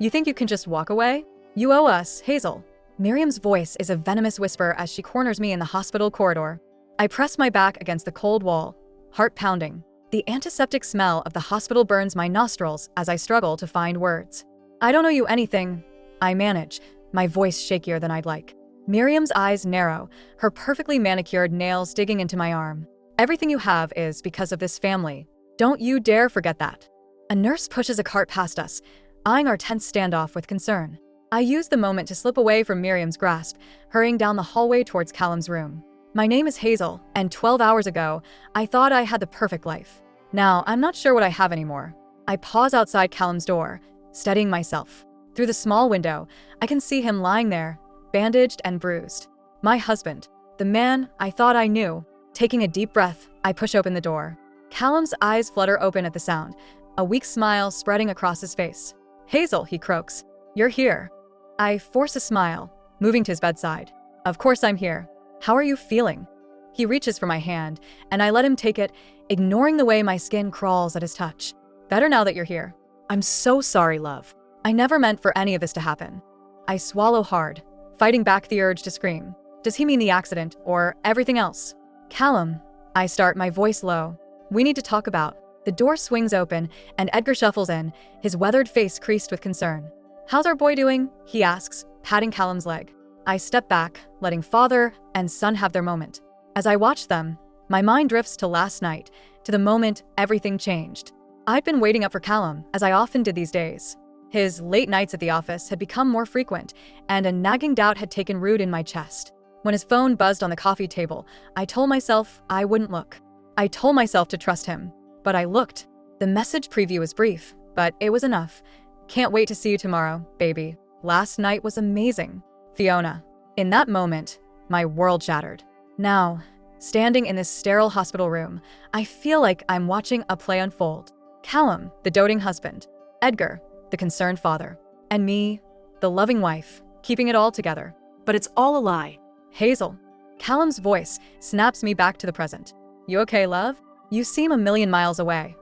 You think you can just walk away? You owe us, Hazel. Miriam's voice is a venomous whisper as she corners me in the hospital corridor. I press my back against the cold wall, heart pounding. The antiseptic smell of the hospital burns my nostrils as I struggle to find words. I don't owe you anything, I manage, my voice shakier than I'd like. Miriam's eyes narrow, her perfectly manicured nails digging into my arm. Everything you have is because of this family. Don't you dare forget that. A nurse pushes a cart past us, eyeing our tense standoff with concern. I use the moment to slip away from Miriam's grasp, hurrying down the hallway towards Callum's room. My name is Hazel, and 12 hours ago, I thought I had the perfect life. Now, I'm not sure what I have anymore. I pause outside Callum's door, steadying myself. Through the small window, I can see him lying there, bandaged and bruised. My husband, the man I thought I knew. Taking a deep breath, I push open the door. Callum's eyes flutter open at the sound, a weak smile spreading across his face. Hazel, he croaks. You're here. I force a smile, moving to his bedside. Of course I'm here. How are you feeling? He reaches for my hand, and I let him take it, ignoring the way my skin crawls at his touch. Better now that you're here. I'm so sorry, love. I never meant for any of this to happen. I swallow hard, fighting back the urge to scream. Does he mean the accident, or everything else? Callum, I start, my voice low. We need to talk about. The door swings open, and Edgar shuffles in, his weathered face creased with concern. How's our boy doing? He asks, patting Callum's leg. I step back, letting father and son have their moment. As I watch them, my mind drifts to last night, to the moment everything changed. I'd been waiting up for Callum, as I often did these days. His late nights at the office had become more frequent, and a nagging doubt had taken root in my chest. When his phone buzzed on the coffee table, I told myself I wouldn't look. I told myself to trust him, but I looked. The message preview was brief, but it was enough. Can't wait to see you tomorrow, baby. Last night was amazing. Fiona. In that moment, my world shattered. Now, standing in this sterile hospital room, I feel like I'm watching a play unfold. Callum, the doting husband. Edgar, the concerned father. And me, the loving wife, keeping it all together. But it's all a lie. Hazel. Callum's voice snaps me back to the present. You okay, love? You seem a million miles away.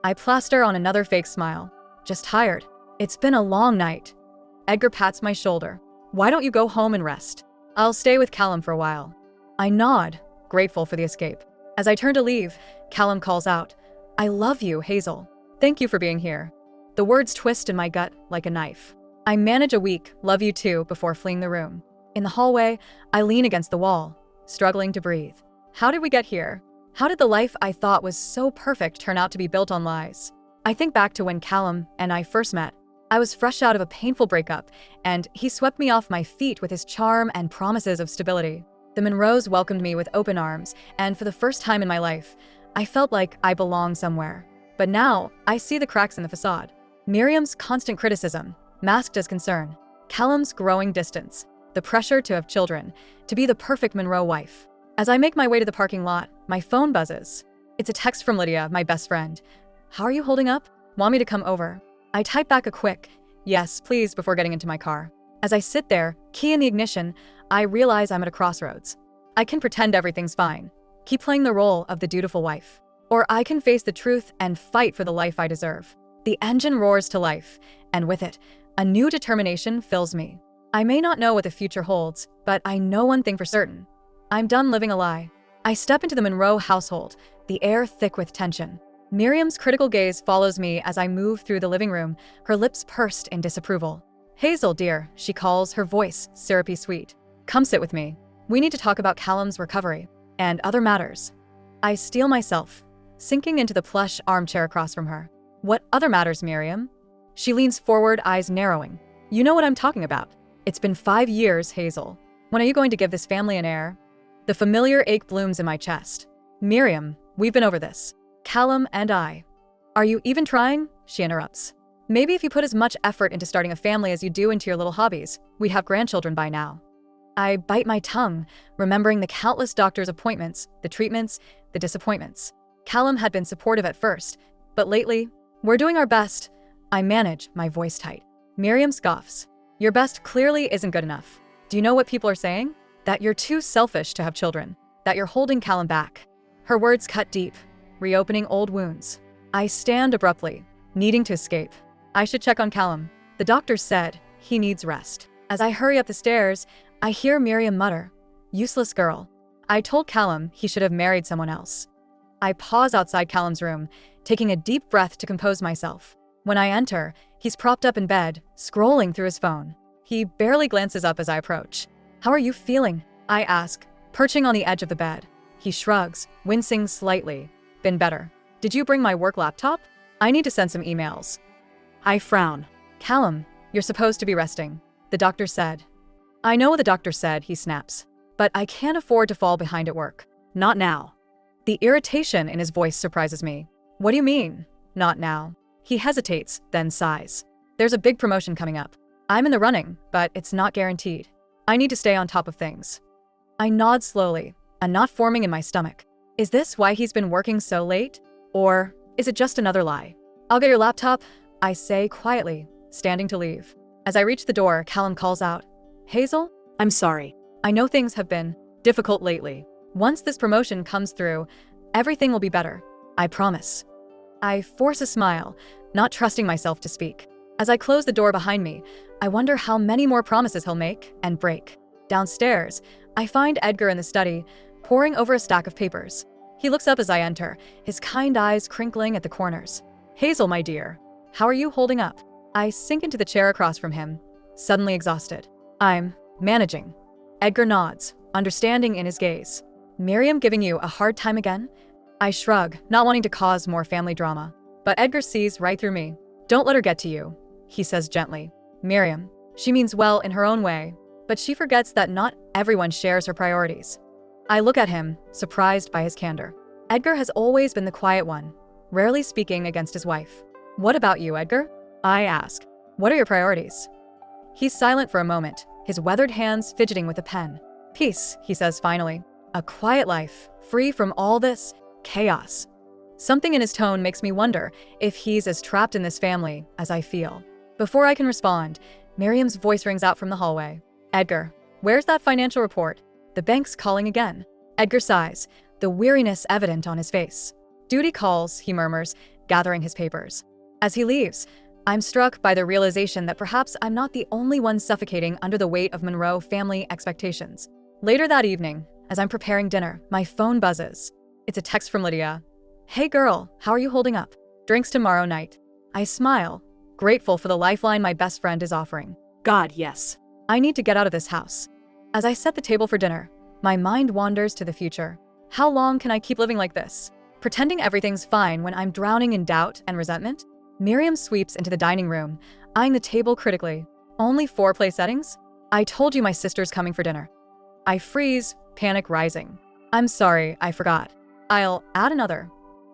I plaster on another fake smile. Just tired. It's been a long night. Edgar pats my shoulder. Why don't you go home and rest? I'll stay with Callum for a while. I nod, grateful for the escape. As I turn to leave, Callum calls out, I love you, Hazel. Thank you for being here. The words twist in my gut like a knife. I manage a weak, love you too, before fleeing the room. In the hallway, I lean against the wall, struggling to breathe. How did we get here? How did the life I thought was so perfect turn out to be built on lies? I think back to when Callum and I first met. I was fresh out of a painful breakup, and he swept me off my feet with his charm and promises of stability. The Monroes welcomed me with open arms, and for the first time in my life, I felt like I belonged somewhere. But now, I see the cracks in the facade. Miriam's constant criticism, masked as concern. Callum's growing distance. The pressure to have children, to be the perfect Monroe wife. As I make my way to the parking lot, my phone buzzes. It's a text from Lydia, my best friend. How are you holding up? Want me to come over? I type back a quick, yes, please, before getting into my car. As I sit there, key in the ignition, I realize I'm at a crossroads. I can pretend everything's fine, keep playing the role of the dutiful wife. Or I can face the truth and fight for the life I deserve. The engine roars to life, and with it, a new determination fills me. I may not know what the future holds, but I know one thing for certain. I'm done living a lie. I step into the Monroe household, the air thick with tension. Miriam's critical gaze follows me as I move through the living room, her lips pursed in disapproval. Hazel, dear, she calls, her voice syrupy sweet. Come sit with me. We need to talk about Callum's recovery and other matters. I steel myself, sinking into the plush armchair across from her. What other matters, Miriam? She leans forward, eyes narrowing. You know what I'm talking about. It's been 5 years, Hazel. When are you going to give this family an heir? The familiar ache blooms in my chest. Miriam, we've been over this. Callum and I. Are you even trying? She interrupts. Maybe if you put as much effort into starting a family as you do into your little hobbies, we'd have grandchildren by now. I bite my tongue, remembering the countless doctor's appointments, the treatments, the disappointments. Callum had been supportive at first, but lately, we're doing our best. I manage, my voice tight. Miriam scoffs. Your best clearly isn't good enough. Do you know what people are saying? That you're too selfish to have children. That you're holding Callum back. Her words cut deep, reopening old wounds. I stand abruptly, needing to escape. I should check on Callum. The doctor said he needs rest. As I hurry up the stairs, I hear Miriam mutter, "Useless girl. I told Callum he should have married someone else." I pause outside Callum's room, taking a deep breath to compose myself. When I enter, he's propped up in bed, scrolling through his phone. He barely glances up as I approach. "How are you feeling?" I ask, perching on the edge of the bed. He shrugs, wincing slightly. "Been better. Did you bring my work laptop? I need to send some emails." I frown. "Callum, you're supposed to be resting," the doctor said. "I know what the doctor said," he snaps. "But I can't afford to fall behind at work. Not now." The irritation in his voice surprises me. "What do you mean, not now?" He hesitates, then sighs. "There's a big promotion coming up. I'm in the running, but it's not guaranteed. I need to stay on top of things." I nod slowly, a knot forming in my stomach. Is this why he's been working so late? Or is it just another lie? "I'll get your laptop," I say quietly, standing to leave. As I reach the door, Callum calls out, "Hazel, I'm sorry. I know things have been difficult lately. Once this promotion comes through, everything will be better. I promise." I force a smile, not trusting myself to speak. As I close the door behind me, I wonder how many more promises he'll make and break. Downstairs, I find Edgar in the study, poring over a stack of papers. He looks up as I enter, his kind eyes crinkling at the corners. "Hazel, my dear, how are you holding up?" I sink into the chair across from him, suddenly exhausted. "I'm managing." Edgar nods, understanding in his gaze. "Miriam giving you a hard time again?" I shrug, not wanting to cause more family drama. But Edgar sees right through me. "Don't let her get to you," he says gently. "Miriam, she means well in her own way, but she forgets that not everyone shares her priorities." I look at him, surprised by his candor. Edgar has always been the quiet one, rarely speaking against his wife. "What about you, Edgar?" I ask. "What are your priorities?" He's silent for a moment, his weathered hands fidgeting with a pen. "Peace," he says finally. "A quiet life, free from all this chaos." Something in his tone makes me wonder if he's as trapped in this family as I feel. Before I can respond, Miriam's voice rings out from the hallway. "Edgar, where's that financial report? The bank's calling again." Edgar sighs, the weariness evident on his face. "Duty calls," he murmurs, gathering his papers. As he leaves, I'm struck by the realization that perhaps I'm not the only one suffocating under the weight of Monroe family expectations. Later that evening, as I'm preparing dinner, my phone buzzes. It's a text from Lydia. "Hey girl, how are you holding up? Drinks tomorrow night." I smile, grateful for the lifeline my best friend is offering. God, yes. I need to get out of this house. As I set the table for dinner, my mind wanders to the future. How long can I keep living like this? Pretending everything's fine when I'm drowning in doubt and resentment? Miriam sweeps into the dining room, eyeing the table critically. "Only 4 play settings? I told you my sister's coming for dinner." I freeze, panic rising. "I'm sorry, I forgot. I'll add another."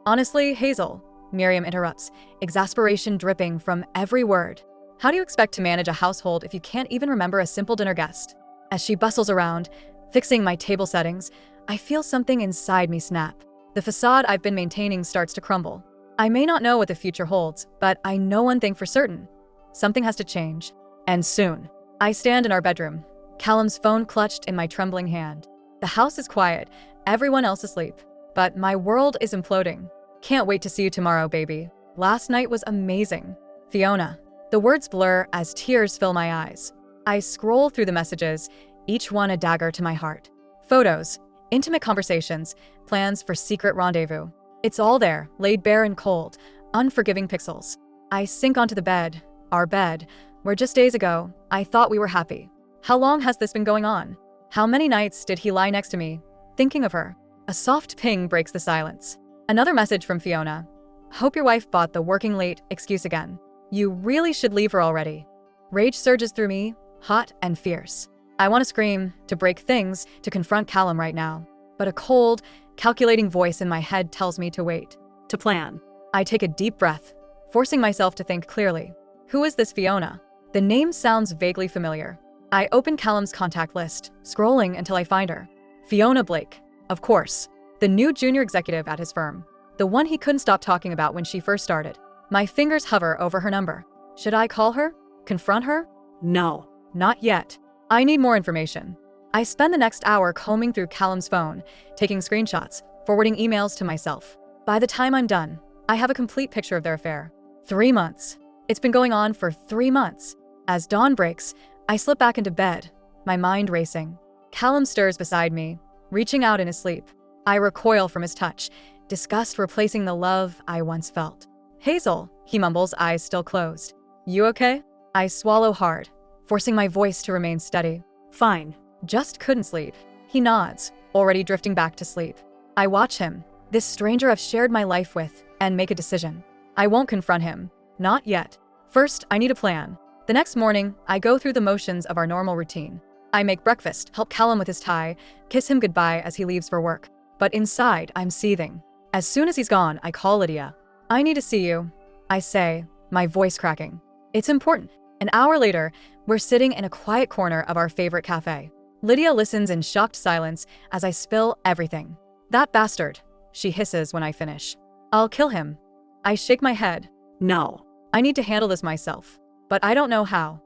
"Honestly, Hazel," Miriam interrupts, exasperation dripping from every word. "How do you expect to manage a household if you can't even remember a simple dinner guest?" As she bustles around, fixing my table settings, I feel something inside me snap. The facade I've been maintaining starts to crumble. I may not know what the future holds, but I know one thing for certain. Something has to change. And soon. I stand in our bedroom, Callum's phone clutched in my trembling hand. The house is quiet, everyone else asleep. But my world is imploding. "Can't wait to see you tomorrow, baby. Last night was amazing. Fiona." The words blur as tears fill my eyes. I scroll through the messages, each one a dagger to my heart. Photos, intimate conversations, plans for secret rendezvous. It's all there, laid bare in cold, unforgiving pixels. I sink onto the bed, our bed, where just days ago, I thought we were happy. How long has this been going on? How many nights did he lie next to me, thinking of her? A soft ping breaks the silence. Another message from Fiona. "Hope your wife bought the working late excuse again. You really should leave her already." Rage surges through me, hot and fierce. I want to scream, to break things, to confront Callum right now. But a cold, calculating voice in my head tells me to wait, to plan. I take a deep breath, forcing myself to think clearly. Who is this Fiona? The name sounds vaguely familiar. I open Callum's contact list, scrolling until I find her. Fiona Blake, of course, the new junior executive at his firm. The one he couldn't stop talking about when she first started. My fingers hover over her number. Should I call her? Confront her? No, not yet. I need more information. I spend the next hour combing through Callum's phone, taking screenshots, forwarding emails to myself. By the time I'm done, I have a complete picture of their affair. 3 months. It's been going on for 3 months. As dawn breaks, I slip back into bed, my mind racing. Callum stirs beside me, reaching out in his sleep. I recoil from his touch, disgust replacing the love I once felt. Hazel, he mumbles, eyes still closed. You okay? I swallow hard, forcing my voice to remain steady. Fine. Just couldn't sleep. He nods, already drifting back to sleep. I watch him, this stranger I've shared my life with, and make a decision. I won't confront him. Not yet. First, I need a plan. The next morning, I go through the motions of our normal routine. I make breakfast, help Callum with his tie, kiss him goodbye as he leaves for work. But inside, I'm seething. As soon as he's gone, I call Lydia. I need to see you, I say, my voice cracking. It's important. An hour later, we're sitting in a quiet corner of our favorite cafe. Lydia listens in shocked silence as I spill everything. That bastard, she hisses when I finish. I'll kill him. I shake my head. No. I need to handle this myself. But I don't know how.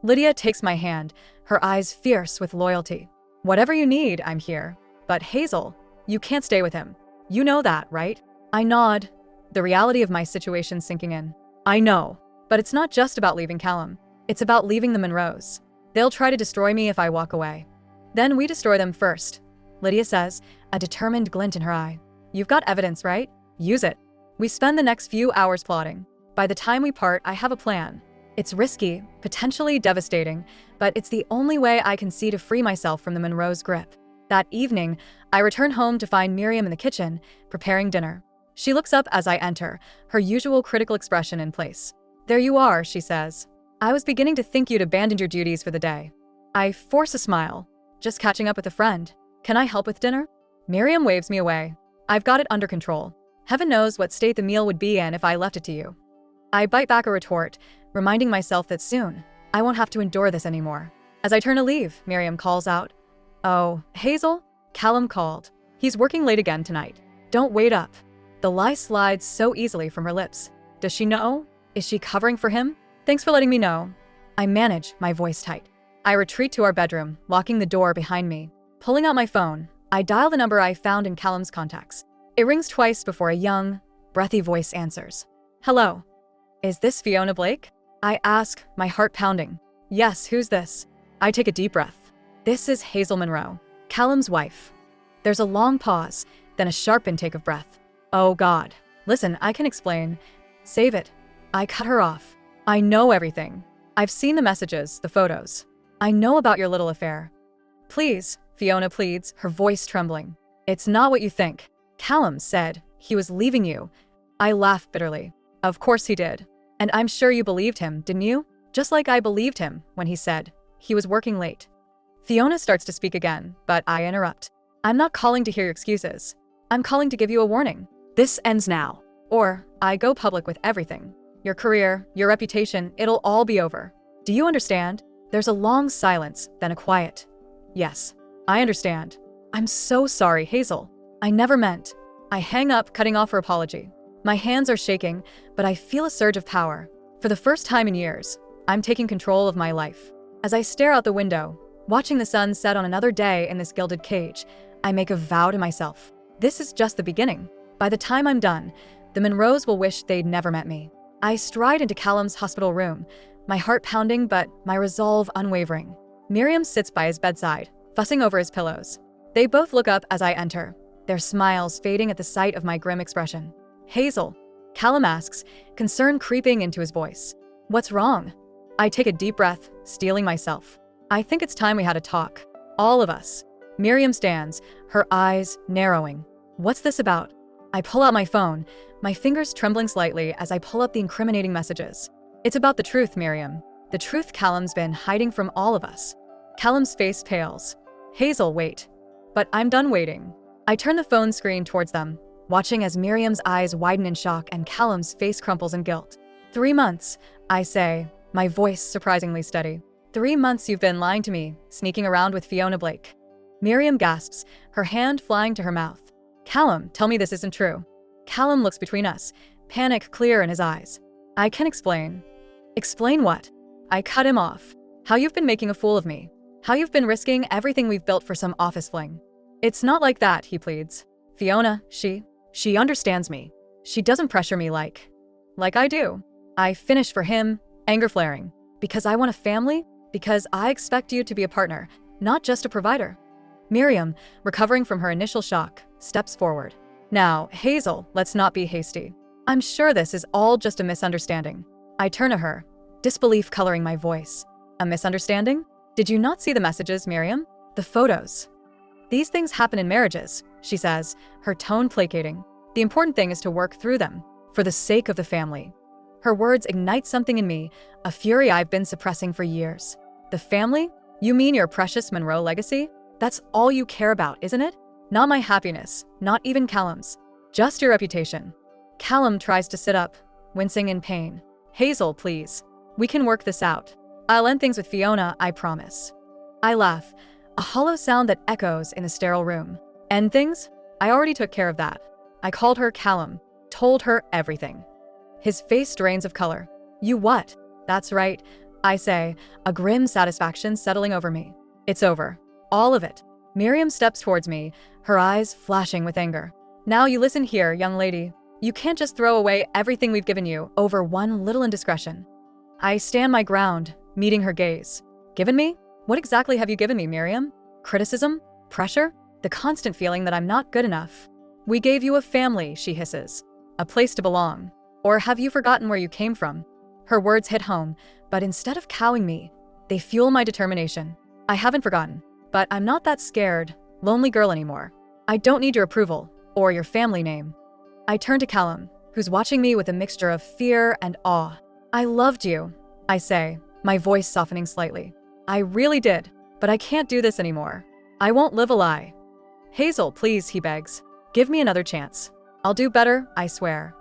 Lydia takes my hand, her eyes fierce with loyalty. Whatever you need, I'm here. But Hazel, you can't stay with him. You know that, right? I nod, the reality of my situation sinking in. I know. But it's not just about leaving Callum. It's about leaving the Monroes. They'll try to destroy me if I walk away. Then we destroy them first, Lydia says, a determined glint in her eye. You've got evidence, right? Use it. We spend the next few hours plotting. By the time we part, I have a plan. It's risky, potentially devastating, but it's the only way I can see to free myself from the Monroe's grip. That evening, I return home to find Miriam in the kitchen, preparing dinner. She looks up as I enter, her usual critical expression in place. There you are, she says. I was beginning to think you'd abandoned your duties for the day. I force a smile. Just catching up with a friend. Can I help with dinner? Miriam waves me away. I've got it under control. Heaven knows what state the meal would be in if I left it to you. I bite back a retort, reminding myself that soon, I won't have to endure this anymore. As I turn to leave, Miriam calls out. Oh, Hazel? Callum called. He's working late again tonight. Don't wait up. The lie slides so easily from her lips. Does she know? Is she covering for him? Thanks for letting me know. I manage, my voice tight. I retreat to our bedroom, locking the door behind me. Pulling out my phone, I dial the number I found in Callum's contacts. It rings twice before a young, breathy voice answers. Hello. Is this Fiona Blake? I ask, my heart pounding. Yes, who's this? I take a deep breath. This is Hazel Monroe, Callum's wife. There's a long pause, then a sharp intake of breath. Oh God. Listen, I can explain. Save it. I cut her off. I know everything. I've seen the messages, the photos. I know about your little affair. Please, Fiona pleads, her voice trembling. It's not what you think. Callum said he was leaving you. I laugh bitterly. Of course he did. And I'm sure you believed him, didn't you? Just like I believed him when he said he was working late. Fiona starts to speak again, but I interrupt. I'm not calling to hear your excuses. I'm calling to give you a warning. This ends now. Or I go public with everything. Your career, your reputation, it'll all be over. Do you understand? There's a long silence, then a quiet. Yes, I understand. I'm so sorry, Hazel. I never meant. I hang up, cutting off her apology. My hands are shaking, but I feel a surge of power. For the first time in years, I'm taking control of my life. As I stare out the window, watching the sun set on another day in this gilded cage, I make a vow to myself. This is just the beginning. By the time I'm done, the Monroes will wish they'd never met me. I stride into Callum's hospital room, my heart pounding but my resolve unwavering. Miriam sits by his bedside, fussing over his pillows. They both look up as I enter, their smiles fading at the sight of my grim expression. Hazel, Callum asks, concern creeping into his voice. What's wrong? I take a deep breath, steeling myself. I think it's time we had a talk. All of us. Miriam stands, her eyes narrowing. What's this about? I pull out my phone, my fingers trembling slightly as I pull up the incriminating messages. It's about the truth, Miriam. The truth Callum's been hiding from all of us. Callum's face pales. Hazel, wait. But I'm done waiting. I turn the phone screen towards them, watching as Miriam's eyes widen in shock and Callum's face crumples in guilt. 3 months, I say, my voice surprisingly steady. 3 months you've been lying to me, sneaking around with Fiona Blake. Miriam gasps, her hand flying to her mouth. Callum, tell me this isn't true. Callum looks between us, panic clear in his eyes. I can explain. Explain what? I cut him off. How you've been making a fool of me. How you've been risking everything we've built for some office fling. It's not like that, he pleads. Fiona, she understands me. She doesn't pressure me like I do. I finish for him, anger flaring. Because I want a family? Because I expect you to be a partner, not just a provider. Miriam, recovering from her initial shock, steps forward. Now, Hazel, let's not be hasty. I'm sure this is all just a misunderstanding. I turn to her, disbelief coloring my voice. A misunderstanding? Did you not see the messages, Miriam? The photos? These things happen in marriages, she says, her tone placating. The important thing is to work through them, for the sake of the family. Her words ignite something in me, a fury I've been suppressing for years. The family? You mean your precious Monroe legacy? That's all you care about, isn't it? Not my happiness, not even Callum's. Just your reputation. Callum tries to sit up, wincing in pain. Hazel, please. We can work this out. I'll end things with Fiona, I promise. I laugh, a hollow sound that echoes in the sterile room. End things? I already took care of that. I called her Callum, told her everything. His face drains of color. You what? That's right, I say, a grim satisfaction settling over me. It's over. All of it. Miriam steps towards me, her eyes flashing with anger. Now you listen here, young lady. You can't just throw away everything we've given you over one little indiscretion. I stand my ground, meeting her gaze. Given me? What exactly have you given me, Miriam? Criticism? Pressure? The constant feeling that I'm not good enough. We gave you a family, she hisses. A place to belong. Or have you forgotten where you came from? Her words hit home, but instead of cowing me, they fuel my determination. I haven't forgotten, but I'm not that scared, lonely girl anymore. I don't need your approval, or your family name. I turn to Callum, who's watching me with a mixture of fear and awe. I loved you, I say, my voice softening slightly. I really did, but I can't do this anymore. I won't live a lie. Hazel, please, he begs. Give me another chance. I'll do better, I swear.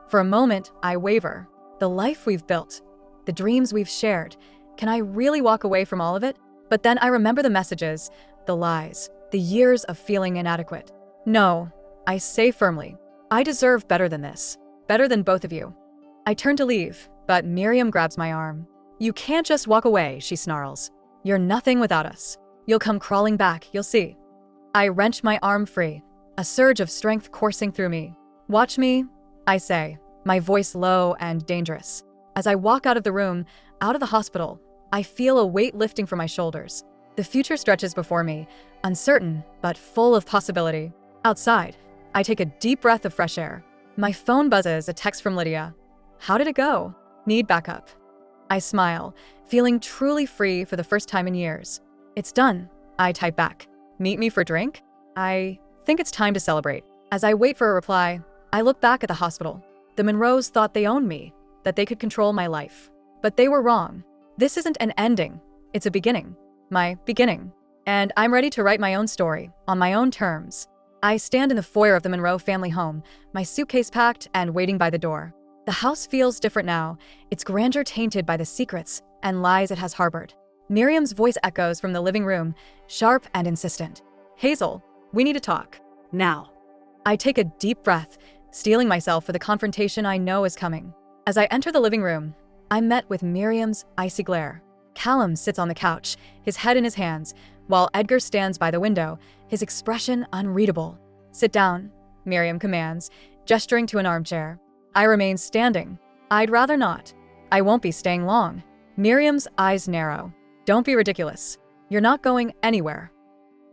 For a moment, I waver. The life we've built, the dreams we've shared, can I really walk away from all of it? But then I remember the messages, the lies, the years of feeling inadequate. No, I say firmly, I deserve better than this, better than both of you. I turn to leave, but Miriam grabs my arm. You can't just walk away, she snarls. You're nothing without us. You'll come crawling back, you'll see. I wrench my arm free, a surge of strength coursing through me. Watch me, I say, my voice low and dangerous. As I walk out of the room, out of the hospital, I feel a weight lifting from my shoulders. The future stretches before me, uncertain but full of possibility. Outside, I take a deep breath of fresh air. My phone buzzes, a text from Lydia. How did it go? Need backup. I smile, feeling truly free for the first time in years. It's done, I type back. Meet me for a drink? I think it's time to celebrate. As I wait for a reply, I look back at the hospital. The Monroes thought they owned me, that they could control my life. But they were wrong. This isn't an ending, it's a beginning. My beginning. And I'm ready to write my own story, on my own terms. I stand in the foyer of the Monroe family home, my suitcase packed and waiting by the door. The house feels different now, its grandeur tainted by the secrets and lies it has harbored. Miriam's voice echoes from the living room, sharp and insistent. Hazel, we need to talk. Now. I take a deep breath, steeling myself for the confrontation I know is coming. As I enter the living room, I'm met with Miriam's icy glare. Callum sits on the couch, his head in his hands, while Edgar stands by the window, his expression unreadable. Sit down, Miriam commands, gesturing to an armchair. I remain standing. I'd rather not. I won't be staying long. Miriam's eyes narrow. Don't be ridiculous. You're not going anywhere.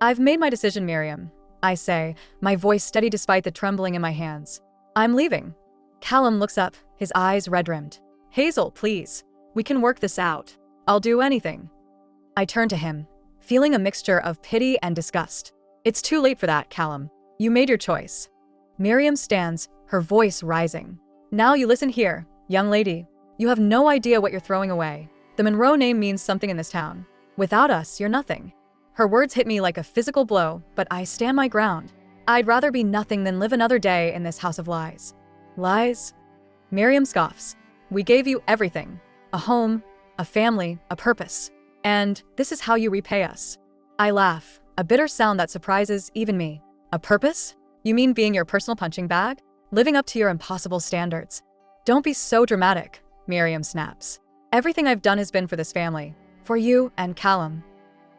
I've made my decision, Miriam, I say, my voice steady despite the trembling in my hands. I'm leaving. Callum looks up, his eyes red-rimmed. Hazel, please. We can work this out. I'll do anything. I turn to him, feeling a mixture of pity and disgust. It's too late for that, Callum. You made your choice. Miriam stands, her voice rising. Now you listen here, young lady. You have no idea what you're throwing away. The Monroe name means something in this town. Without us, you're nothing. Her words hit me like a physical blow, but I stand my ground. I'd rather be nothing than live another day in this house of lies. Lies? Miriam scoffs. We gave you everything. A home, a family, a purpose. And this is how you repay us. I laugh, a bitter sound that surprises even me. A purpose? You mean being your personal punching bag? Living up to your impossible standards? Don't be so dramatic, Miriam snaps. Everything I've done has been for this family. For you and Callum.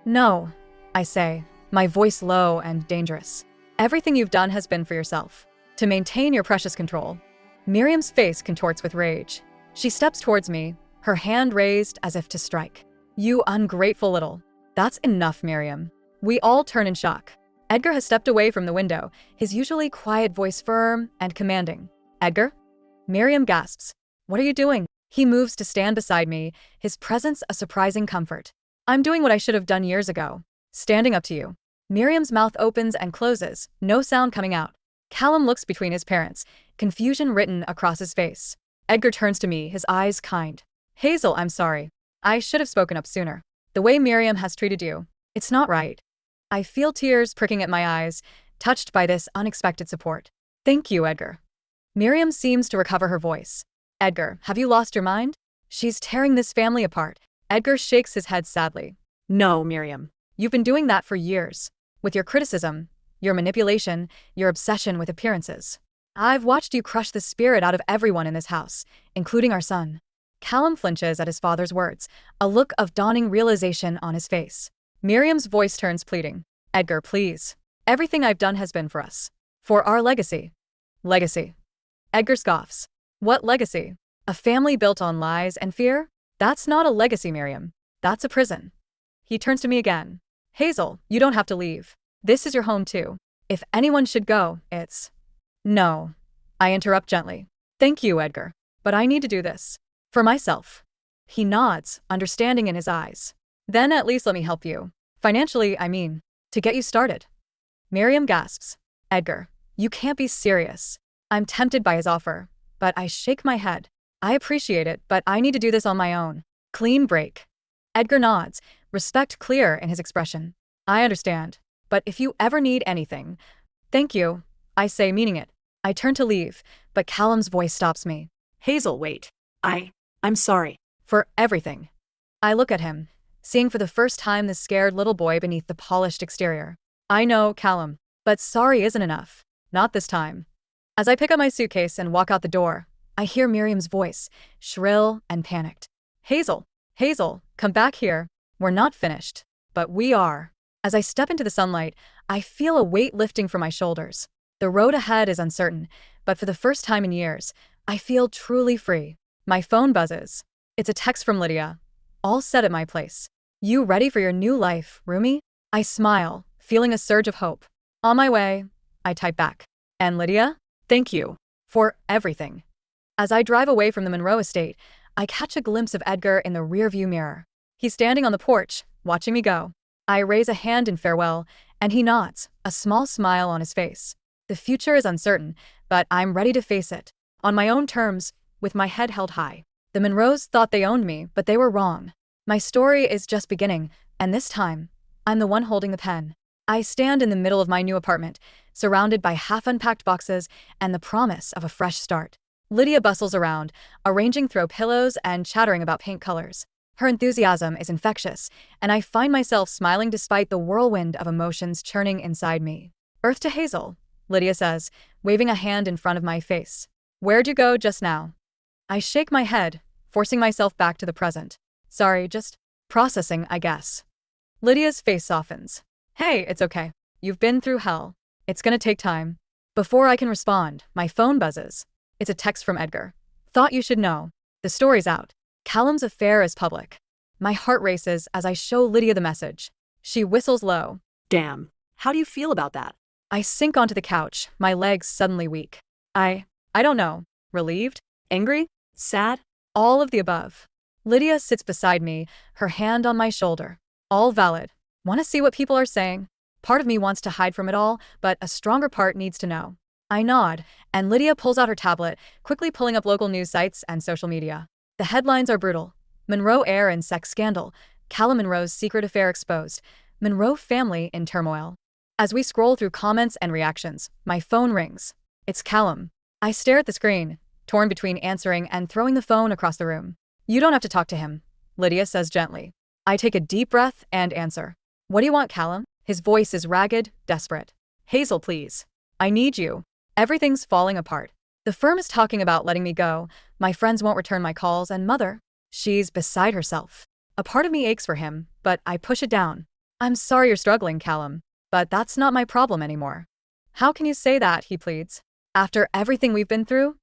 No, I say, my voice low and dangerous. Everything you've done has been for yourself. To maintain your precious control. Miriam's face contorts with rage. She steps towards me, her hand raised as if to strike. You ungrateful little. That's enough, Miriam. We all turn in shock. Edgar has stepped away from the window, his usually quiet voice firm and commanding. Edgar? Miriam gasps. What are you doing? He moves to stand beside me, his presence a surprising comfort. I'm doing what I should have done years ago. Standing up to you. Miriam's mouth opens and closes, no sound coming out. Callum looks between his parents, confusion written across his face. Edgar turns to me, his eyes kind. Hazel, I'm sorry. I should have spoken up sooner. The way Miriam has treated you, it's not right. I feel tears pricking at my eyes, touched by this unexpected support. Thank you, Edgar. Miriam seems to recover her voice. Edgar, have you lost your mind? She's tearing this family apart. Edgar shakes his head sadly. No, Miriam. You've been doing that for years. With your criticism, your manipulation, your obsession with appearances. I've watched you crush the spirit out of everyone in this house, including our son. Callum flinches at his father's words, a look of dawning realization on his face. Miriam's voice turns pleading. Edgar, please. Everything I've done has been for us. For our legacy. Legacy. Edgar scoffs. What legacy? A family built on lies and fear? That's not a legacy, Miriam. That's a prison. He turns to me again. Hazel, you don't have to leave. This is your home too. If anyone should go, it's… No. I interrupt gently. Thank you, Edgar. But I need to do this. For myself. He nods, understanding in his eyes. Then at least let me help you. Financially, I mean. To get you started. Miriam gasps. Edgar, you can't be serious. I'm tempted by his offer, but I shake my head. I appreciate it, but I need to do this on my own. Clean break. Edgar nods, respect clear in his expression. I understand. But if you ever need anything… Thank you, I say, meaning it. I turn to leave, but Callum's voice stops me. Hazel, wait. I'm sorry. For everything. I look at him, seeing for the first time the scared little boy beneath the polished exterior. I know, Callum, but sorry isn't enough. Not this time. As I pick up my suitcase and walk out the door, I hear Miriam's voice, shrill and panicked. Hazel, come back here. We're not finished. But we are. As I step into the sunlight, I feel a weight lifting from my shoulders. The road ahead is uncertain, but for the first time in years, I feel truly free. My phone buzzes. It's a text from Lydia. All set at my place. You ready for your new life, roomie? I smile, feeling a surge of hope. On my way, I type back. And Lydia? Thank you. For everything. As I drive away from the Monroe estate, I catch a glimpse of Edgar in the rearview mirror. He's standing on the porch, watching me go. I raise a hand in farewell, and he nods, a small smile on his face. The future is uncertain, but I'm ready to face it. On my own terms, with my head held high. The Monroes thought they owned me, but they were wrong. My story is just beginning, and this time, I'm the one holding the pen. I stand in the middle of my new apartment, surrounded by half-unpacked boxes and the promise of a fresh start. Lydia bustles around, arranging throw pillows and chattering about paint colors. Her enthusiasm is infectious, and I find myself smiling despite the whirlwind of emotions churning inside me. Earth to Hazel, Lydia says, waving a hand in front of my face. Where'd you go just now? I shake my head, forcing myself back to the present. Sorry, just processing, I guess. Lydia's face softens. Hey, it's okay. You've been through hell. It's gonna take time. Before I can respond, my phone buzzes. It's a text from Edgar. Thought you should know. The story's out. Callum's affair is public. My heart races as I show Lydia the message. She whistles low. Damn. How do you feel about that? I sink onto the couch, my legs suddenly weak. I don't know. Relieved? Angry? Sad? All of the above. Lydia sits beside me, her hand on my shoulder. All valid. Want to see what people are saying? Part of me wants to hide from it all, but a stronger part needs to know. I nod, and Lydia pulls out her tablet, quickly pulling up local news sites and social media. The headlines are brutal. Monroe heir and sex scandal. Callum Monroe's secret affair exposed. Monroe family in turmoil. As we scroll through comments and reactions, my phone rings. It's Callum. I stare at the screen, torn between answering and throwing the phone across the room. You don't have to talk to him, Lydia says gently. I take a deep breath and answer. What do you want, Callum? His voice is ragged, desperate. Hazel, please. I need you. Everything's falling apart. The firm is talking about letting me go. My friends won't return my calls, and mother, she's beside herself. A part of me aches for him, but I push it down. I'm sorry you're struggling, Callum, but that's not my problem anymore. How can you say that, he pleads. After everything we've been through?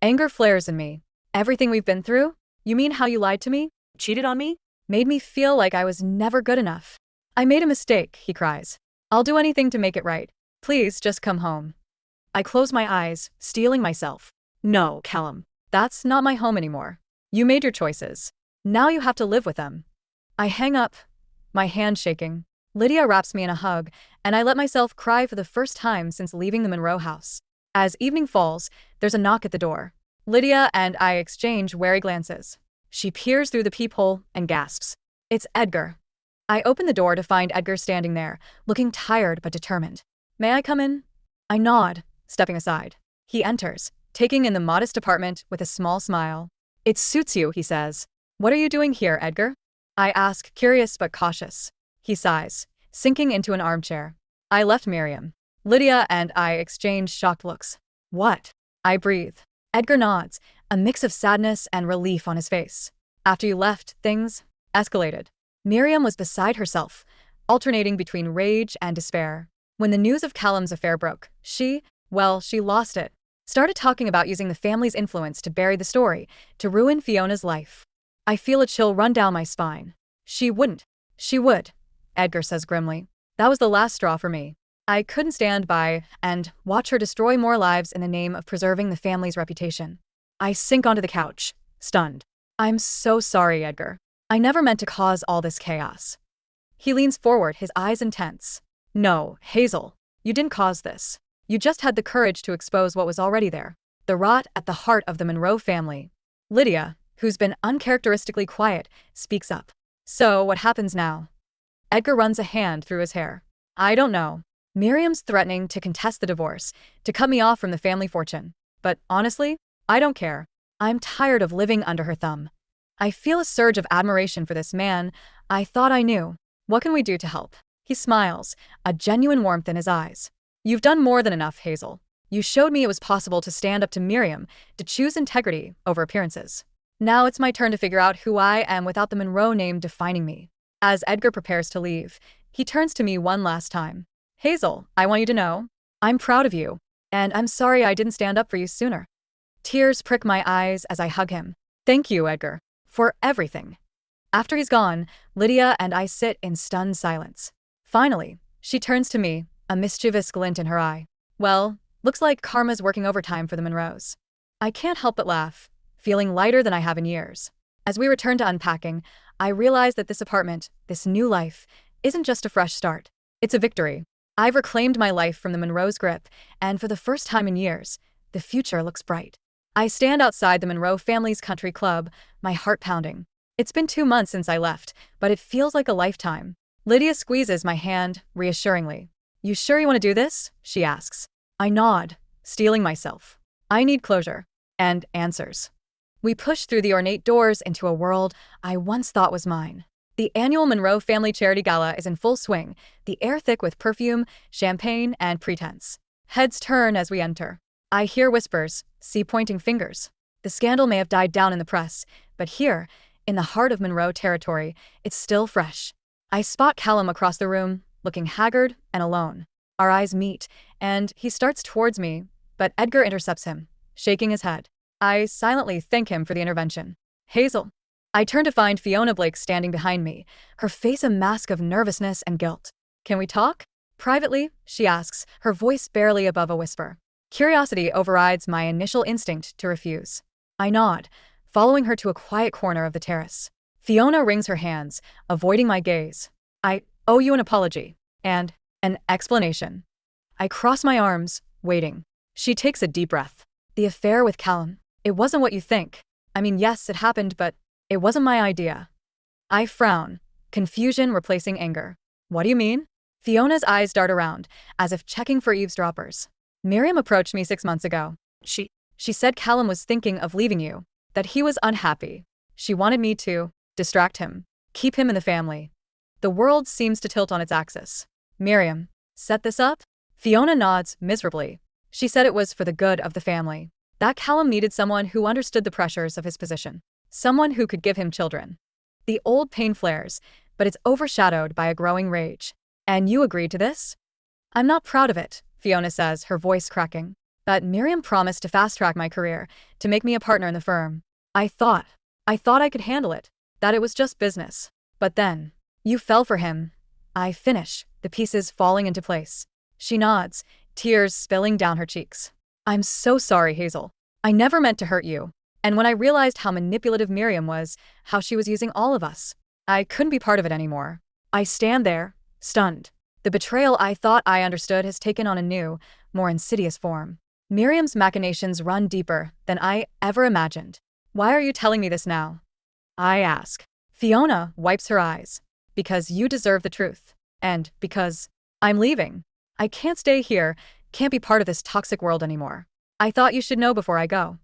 Anger flares in me. Everything we've been through? You mean how you lied to me? Cheated on me? Made me feel like I was never good enough. I made a mistake, he cries. I'll do anything to make it right. Please just come home. I close my eyes, steeling myself. No, Callum. That's not my home anymore. You made your choices. Now you have to live with them. I hang up, my hand shaking. Lydia wraps me in a hug, and I let myself cry for the first time since leaving the Monroe house. As evening falls, there's a knock at the door. Lydia and I exchange wary glances. She peers through the peephole and gasps. It's Edgar. I open the door to find Edgar standing there, looking tired but determined. May I come in? I nod, stepping aside. He enters, taking in the modest apartment with a small smile. It suits you, he says. What are you doing here, Edgar? I ask, curious but cautious. He sighs, sinking into an armchair. I left Miriam. Lydia and I exchange shocked looks. What? I breathe. Edgar nods, a mix of sadness and relief on his face. After you left, things escalated. Miriam was beside herself, alternating between rage and despair. When the news of Callum's affair broke, she lost it. Started talking about using the family's influence to bury the story, to ruin Fiona's life. I feel a chill run down my spine. She wouldn't. She would, Edgar says grimly. That was the last straw for me. I couldn't stand by and watch her destroy more lives in the name of preserving the family's reputation. I sink onto the couch, stunned. I'm so sorry, Edgar. I never meant to cause all this chaos. He leans forward, his eyes intense. No, Hazel, you didn't cause this. You just had the courage to expose what was already there. The rot at the heart of the Monroe family. Lydia, who's been uncharacteristically quiet, speaks up. So, what happens now? Edgar runs a hand through his hair. I don't know. Miriam's threatening to contest the divorce, to cut me off from the family fortune. But honestly, I don't care. I'm tired of living under her thumb. I feel a surge of admiration for this man I thought I knew. What can we do to help? He smiles, a genuine warmth in his eyes. You've done more than enough, Hazel. You showed me it was possible to stand up to Miriam, to choose integrity over appearances. Now it's my turn to figure out who I am without the Monroe name defining me. As Edgar prepares to leave, he turns to me one last time. Hazel, I want you to know, I'm proud of you, and I'm sorry I didn't stand up for you sooner. Tears prick my eyes as I hug him. Thank you, Edgar, for everything. After he's gone, Lydia and I sit in stunned silence. Finally, she turns to me, a mischievous glint in her eye. Well, looks like karma's working overtime for the Monroes. I can't help but laugh, feeling lighter than I have in years. As we return to unpacking, I realize that this apartment, this new life, isn't just a fresh start. It's a victory. I've reclaimed my life from the Monroe's grip, and for the first time in years, the future looks bright. I stand outside the Monroe family's country club, my heart pounding. It's been 2 months since I left, but it feels like a lifetime. Lydia squeezes my hand, reassuringly. You sure you want to do this? She asks. I nod, steeling myself. I need closure. And answers. We push through the ornate doors into a world I once thought was mine. The annual Monroe Family Charity Gala is in full swing, the air thick with perfume, champagne, and pretense. Heads turn as we enter. I hear whispers, see pointing fingers. The scandal may have died down in the press, but here, in the heart of Monroe territory, it's still fresh. I spot Callum across the room, looking haggard and alone. Our eyes meet, and he starts towards me, but Edgar intercepts him, shaking his head. I silently thank him for the intervention. Hazel. I turn to find Fiona Blake standing behind me, her face a mask of nervousness and guilt. Can we talk? Privately, she asks, her voice barely above a whisper. Curiosity overrides my initial instinct to refuse. I nod, following her to a quiet corner of the terrace. Fiona wrings her hands, avoiding my gaze. I owe you an apology. And an explanation. I cross my arms, waiting. She takes a deep breath. The affair with Callum. It wasn't what you think. I mean, yes, it happened, but it wasn't my idea. I frown, confusion replacing anger. What do you mean? Fiona's eyes dart around, as if checking for eavesdroppers. Miriam approached me 6 months ago. She said Callum was thinking of leaving you, that he was unhappy. She wanted me to distract him, keep him in the family. The world seems to tilt on its axis. Miriam, set this up? Fiona nods miserably. She said it was for the good of the family. That Callum needed someone who understood the pressures of his position. Someone who could give him children. The old pain flares, but it's overshadowed by a growing rage. And you agreed to this? I'm not proud of it, Fiona says, her voice cracking. But Miriam promised to fast-track my career, to make me a partner in the firm. I thought. I thought I could handle it, that it was just business. But then, you fell for him. I finish, the pieces falling into place. She nods, tears spilling down her cheeks. I'm so sorry, Hazel. I never meant to hurt you. And when I realized how manipulative Miriam was, how she was using all of us, I couldn't be part of it anymore. I stand there, stunned. The betrayal I thought I understood has taken on a new, more insidious form. Miriam's machinations run deeper than I ever imagined. Why are you telling me this now? I ask. Fiona wipes her eyes. Because you deserve the truth. And because I'm leaving. I can't stay here, can't be part of this toxic world anymore. I thought you should know before I go.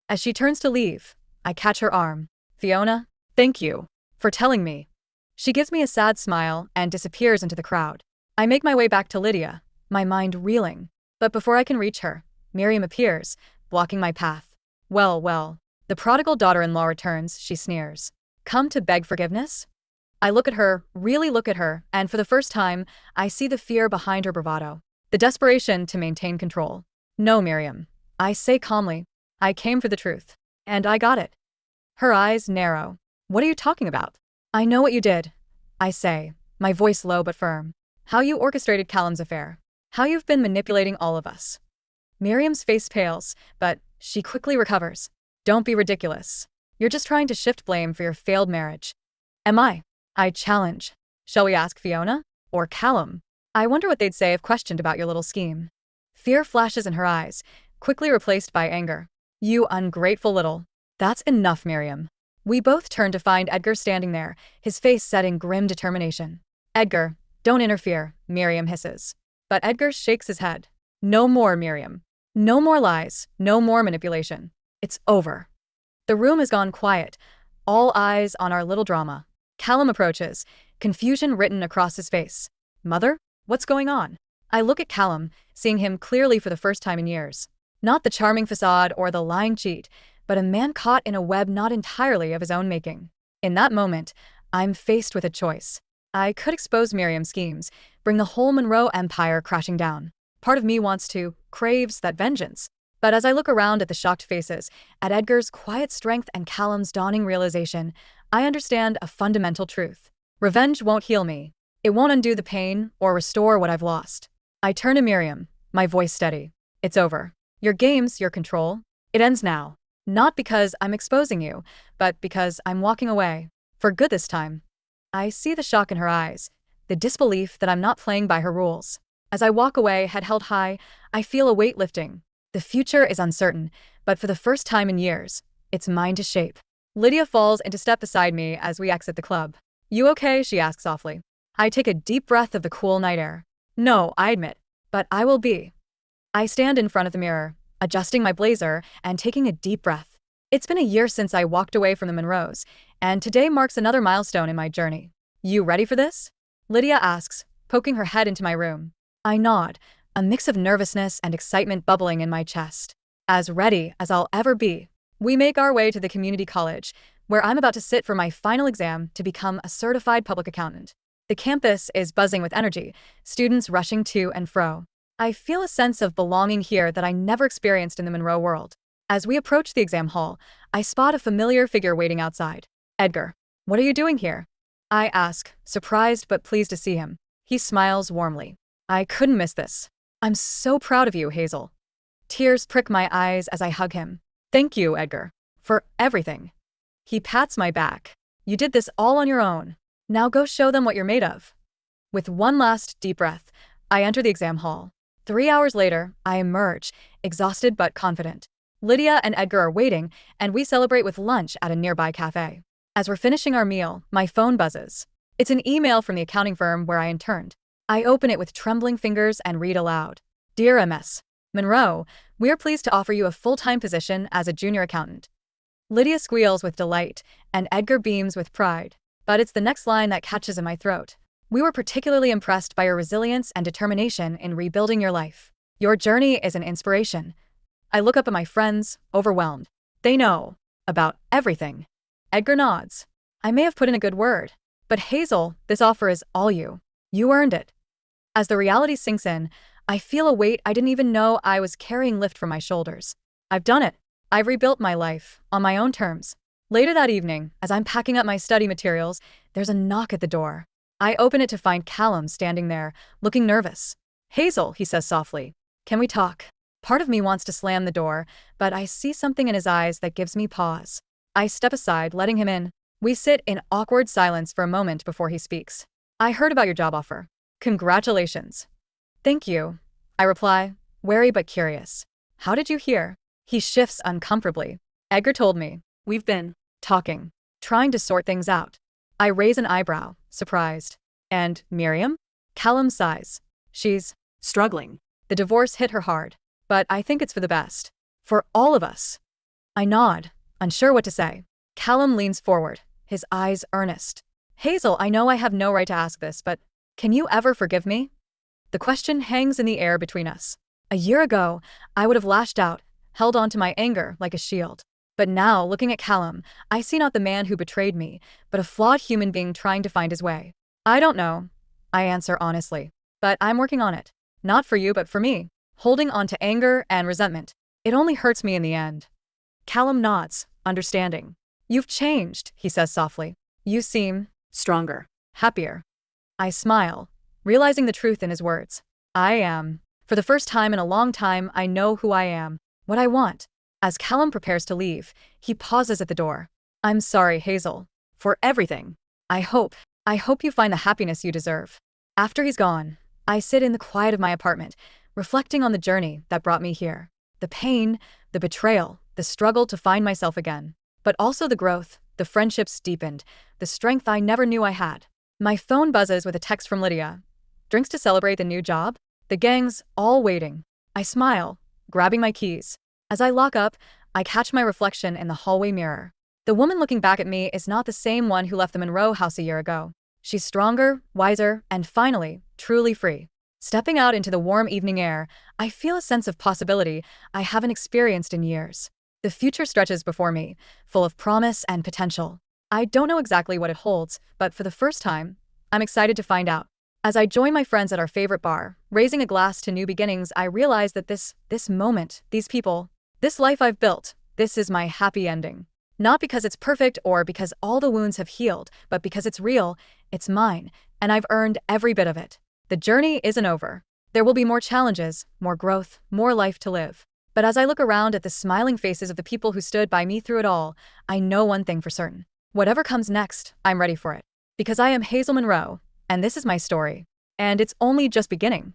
As she turns to leave, I catch her arm. Fiona, thank you for telling me. She gives me a sad smile and disappears into the crowd. I make my way back to Lydia, my mind reeling. But before I can reach her, Miriam appears, blocking my path. Well, the prodigal daughter-in-law returns, she sneers. Come to beg forgiveness? I look at her, really look at her, and for the first time, I see the fear behind her bravado. The desperation to maintain control. No, Miriam. I say calmly. I came for the truth. And I got it. Her eyes narrow. What are you talking about? I know what you did. I say, my voice low but firm. How you orchestrated Callum's affair. How you've been manipulating all of us. Miriam's face pales, but she quickly recovers. Don't be ridiculous. You're just trying to shift blame for your failed marriage. Am I? I challenge. Shall we ask Fiona? Or Callum? I wonder what they'd say if questioned about your little scheme. Fear flashes in her eyes, quickly replaced by anger. You ungrateful little. That's enough, Miriam. We both turn to find Edgar standing there, his face set in grim determination. Edgar, don't interfere, Miriam hisses. But Edgar shakes his head. No more, Miriam. No more lies, no more manipulation. It's over. The room has gone quiet, all eyes on our little drama. Callum approaches, confusion written across his face. Mother? What's going on? I look at Callum, seeing him clearly for the first time in years. Not the charming facade or the lying cheat, but a man caught in a web not entirely of his own making. In that moment, I'm faced with a choice. I could expose Miriam's schemes, bring the whole Monroe empire crashing down. Part of me wants to, craves that vengeance. But as I look around at the shocked faces, at Edgar's quiet strength and Callum's dawning realization, I understand a fundamental truth. Revenge won't heal me. It won't undo the pain or restore what I've lost. I turn to Miriam, my voice steady. It's over. Your games, your control. It ends now. Not because I'm exposing you, but because I'm walking away. For good this time. I see the shock in her eyes, the disbelief that I'm not playing by her rules. As I walk away, head held high, I feel a weight lifting. The future is uncertain, but for the first time in years, it's mine to shape. Lydia falls into step beside me as we exit the club. You okay? She asks softly. I take a deep breath of the cool night air. No, I admit, but I will be. I stand in front of the mirror, adjusting my blazer and taking a deep breath. It's been a year since I walked away from the Monroes, and today marks another milestone in my journey. You ready for this? Lydia asks, poking her head into my room. I nod, a mix of nervousness and excitement bubbling in my chest. As ready as I'll ever be. We make our way to the community college, where I'm about to sit for my final exam to become a certified public accountant. The campus is buzzing with energy, students rushing to and fro. I feel a sense of belonging here that I never experienced in the Monroe world. As we approach the exam hall, I spot a familiar figure waiting outside. Edgar, what are you doing here? I ask, surprised but pleased to see him. He smiles warmly. I couldn't miss this. I'm so proud of you, Hazel. Tears prick my eyes as I hug him. Thank you, Edgar, for everything. He pats my back. You did this all on your own. Now go show them what you're made of. With one last deep breath, I enter the exam hall. 3 hours later, I emerge, exhausted but confident. Lydia and Edgar are waiting, and we celebrate with lunch at a nearby cafe. As we're finishing our meal, my phone buzzes. It's an email from the accounting firm where I interned. I open it with trembling fingers and read aloud. Dear MS. Monroe, we are pleased to offer you a full-time position as a junior accountant. Lydia squeals with delight, and Edgar beams with pride. But it's the next line that catches in my throat. We were particularly impressed by your resilience and determination in rebuilding your life. Your journey is an inspiration. I look up at my friends, overwhelmed. They know about everything. Edgar nods. I may have put in a good word. But Hazel, this offer is all you. You earned it. As the reality sinks in, I feel a weight I didn't even know I was carrying lift from my shoulders. I've done it. I've rebuilt my life on my own terms. Later that evening, as I'm packing up my study materials, there's a knock at the door. I open it to find Callum standing there, looking nervous. Hazel, he says softly. Can we talk? Part of me wants to slam the door, but I see something in his eyes that gives me pause. I step aside, letting him in. We sit in awkward silence for a moment before he speaks. I heard about your job offer. Congratulations. Thank you, I reply, wary but curious. How did you hear? He shifts uncomfortably. Edgar told me. We've been talking, trying to sort things out. I raise an eyebrow, surprised. And Miriam? Callum sighs. She's struggling. The divorce hit her hard, but I think it's for the best. For all of us. I nod, unsure what to say. Callum leans forward, his eyes earnest. Hazel, I know I have no right to ask this, but can you ever forgive me? The question hangs in the air between us. A year ago, I would have lashed out, held on to my anger like a shield. But now, looking at Callum, I see not the man who betrayed me, but a flawed human being trying to find his way. I don't know, I answer honestly. But I'm working on it. Not for you, but for me. Holding on to anger and resentment. It only hurts me in the end. Callum nods, understanding. You've changed, he says softly. You seem stronger, happier. I smile, realizing the truth in his words. I am. For the first time in a long time, I know who I am, what I want. As Callum prepares to leave, he pauses at the door. I'm sorry, Hazel, for everything. I hope you find the happiness you deserve. After he's gone, I sit in the quiet of my apartment, reflecting on the journey that brought me here. The pain, the betrayal, the struggle to find myself again. But also the growth, the friendships deepened, the strength I never knew I had. My phone buzzes with a text from Lydia. Drinks to celebrate the new job? The gang's all waiting. I smile, grabbing my keys. As I lock up, I catch my reflection in the hallway mirror. The woman looking back at me is not the same one who left the Monroe house a year ago. She's stronger, wiser, and finally, truly free. Stepping out into the warm evening air, I feel a sense of possibility I haven't experienced in years. The future stretches before me, full of promise and potential. I don't know exactly what it holds, but for the first time, I'm excited to find out. As I join my friends at our favorite bar, raising a glass to new beginnings, I realize that this moment, these people, this life I've built, this is my happy ending. Not because it's perfect or because all the wounds have healed, but because it's real, it's mine, and I've earned every bit of it. The journey isn't over. There will be more challenges, more growth, more life to live. But as I look around at the smiling faces of the people who stood by me through it all, I know one thing for certain. Whatever comes next, I'm ready for it. Because I am Hazel Monroe, and this is my story. And it's only just beginning.